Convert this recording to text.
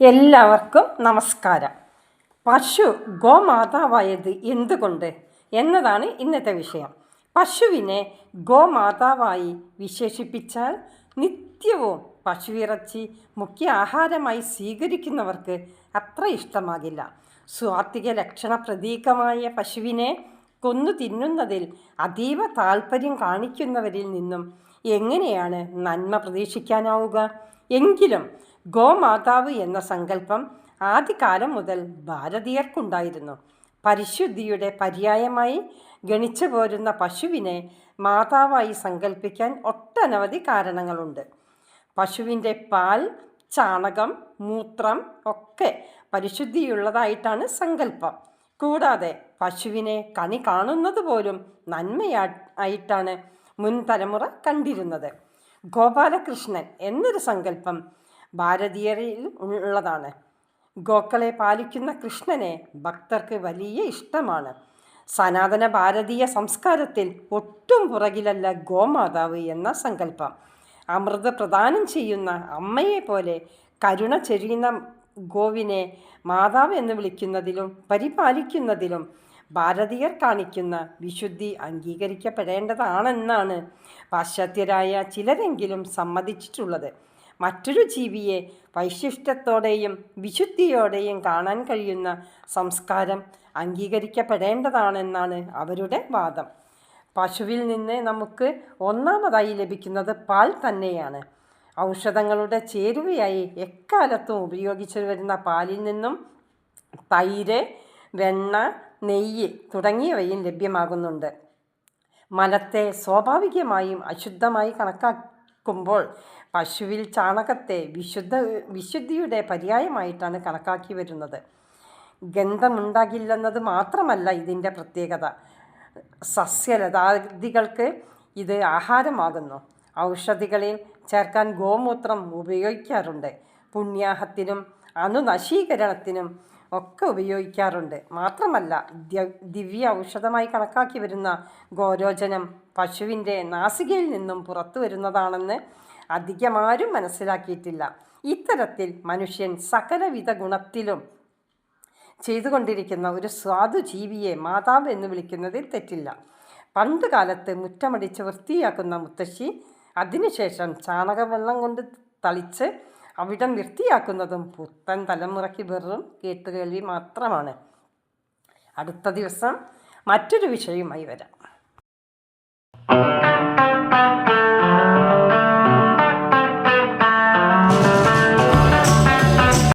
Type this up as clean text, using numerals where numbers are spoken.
എല്ലാവർക്കും നമസ്കാരം. പശു ഗോമാതാവായത് എന്തുകൊണ്ട് എന്നതാണ് ഇന്നത്തെ വിഷയം. പശുവിനെ ഗോമാതാവായി വിശേഷിപ്പിച്ചാൽ നിത്യവും പശുവിറച്ചി മുഖ്യ ആഹാരമായി സ്വീകരിക്കുന്നവർക്ക് അത്ര ഇഷ്ടമാകില്ല. സ്വാത്വിക ലക്ഷണ പ്രതീകമായ പശുവിനെ കൊന്നു തിന്നുന്നതിൽ അതീവ താൽപ്പര്യം കാണിക്കുന്നവരിൽ നിന്നും എങ്ങനെയാണ് നന്മ പ്രതീക്ഷിക്കാനാവുക? എങ്കിലും ഗോമാതാവ് എന്ന സങ്കല്പം ആദ്യകാലം മുതൽ ഭാരതീയർക്കുണ്ടായിരുന്നു. പരിശുദ്ധിയുടെ പര്യായമായി ഗണിച്ചു പോരുന്ന പശുവിനെ മാതാവായി സങ്കല്പിക്കാൻ ഒട്ടനവധി കാരണങ്ങളുണ്ട്. പശുവിൻ്റെ പാൽ, ചാണകം, മൂത്രം ഒക്കെ പരിശുദ്ധിയുള്ളതായിട്ടാണ് സങ്കല്പം. കൂടാതെ പശുവിനെ കണി കാണുന്നത് പോലും നന്മയായിട്ടാണ് മുൻ തലമുറ കണ്ടിരുന്നത്. ഗോപാലകൃഷ്ണൻ എന്നൊരു സങ്കല്പം ഭാരതീയരിൽ ഉള്ളതാണ്. ഗോക്കളെ പാലിക്കുന്ന കൃഷ്ണനെ ഭക്തർക്ക് വലിയ ഇഷ്ടമാണ്. സനാതന ഭാരതീയ സംസ്കാരത്തിൽ ഒട്ടും പുറകിലല്ല ഗോമാതാവ് എന്ന സങ്കല്പം. അമൃത പ്രദാനം ചെയ്യുന്ന അമ്മയെ പോലെ കരുണ ചൊരിയുന്ന ഗോവിനെ മാതാവ് എന്ന് വിളിക്കുന്നതിലും പരിപാലിക്കുന്നതിലും ഭാരതീയർ കാണിക്കുന്ന വിശുദ്ധി അംഗീകരിക്കപ്പെടേണ്ടതാണെന്നാണ് പാശ്ചാത്യരായ ചിലരെങ്കിലും സമ്മതിച്ചിട്ടുള്ളത്. മറ്റൊരു ജീവിയെ വൈശിഷ്ട്യത്തോടെയും വിശുദ്ധിയോടെയും കാണാൻ കഴിയുന്ന സംസ്കാരം അംഗീകരിക്കപ്പെടേണ്ടതാണെന്നാണ് അവരുടെ വാദം. പശുവിൽ നിന്ന് നമുക്ക് ഒന്നാമതായി ലഭിക്കുന്നത് പാൽ തന്നെയാണ്. ഔഷധങ്ങളുടെ ചേരുവയായി എക്കാലത്തും ഉപയോഗിച്ചു വരുന്ന പാലിൽ നിന്നും തൈര്, വെണ്ണ, നെയ്യ് തുടങ്ങിയവയും ലഭ്യമാകുന്നുണ്ട്. മലത്തെ സ്വാഭാവികമായും അശുദ്ധമായി കണക്കാക്കുമ്പോൾ പശുവിൽ ചാണകത്തെ വിശുദ്ധിയുടെ പര്യായമായിട്ടാണ് കണക്കാക്കി വരുന്നത്. ഗന്ധമുണ്ടാകില്ലെന്നത് മാത്രമല്ല ഇതിൻ്റെ പ്രത്യേകത. സസ്യലതാദികൾക്ക് ഇത് ആഹാരമാകുന്നു. ഔഷധികളിൽ ചേർക്കാൻ ഗോമൂത്രം ഉപയോഗിക്കാറുണ്ട്. പുണ്യാഹത്തിനും അണുനശീകരണത്തിനും ഒക്കെ ഉപയോഗിക്കാറുണ്ട്. മാത്രമല്ല ദിവ്യ ഔഷധമായി കണക്കാക്കി വരുന്ന ഗോരോചനം പശുവിൻ്റെ നാസികയിൽ നിന്നും പുറത്തു വരുന്നതാണെന്ന് അധികമാരും മനസ്സിലാക്കിയിട്ടില്ല. ഇത്തരത്തിൽ മനുഷ്യൻ സകലവിധ ഗുണത്തിലും ചെയ്തുകൊണ്ടിരിക്കുന്ന ഒരു സ്വാദുജീവിയെ മാതാവ് എന്ന് വിളിക്കുന്നതിൽ തെറ്റില്ല. പണ്ട് കാലത്ത് മുറ്റമടിച്ച് വൃത്തിയാക്കുന്ന മുത്തശ്ശി അതിനുശേഷം ചാണകവെള്ളം കൊണ്ട് തളിച്ച് അവിടം വൃത്തിയാക്കുന്നതും പുത്തൻ തലമുറയ്ക്ക് വെറും കേട്ടുകേൾവി മാത്രമാണ്. അടുത്ത ദിവസം മറ്റൊരു വിഷയവുമായി വരാം.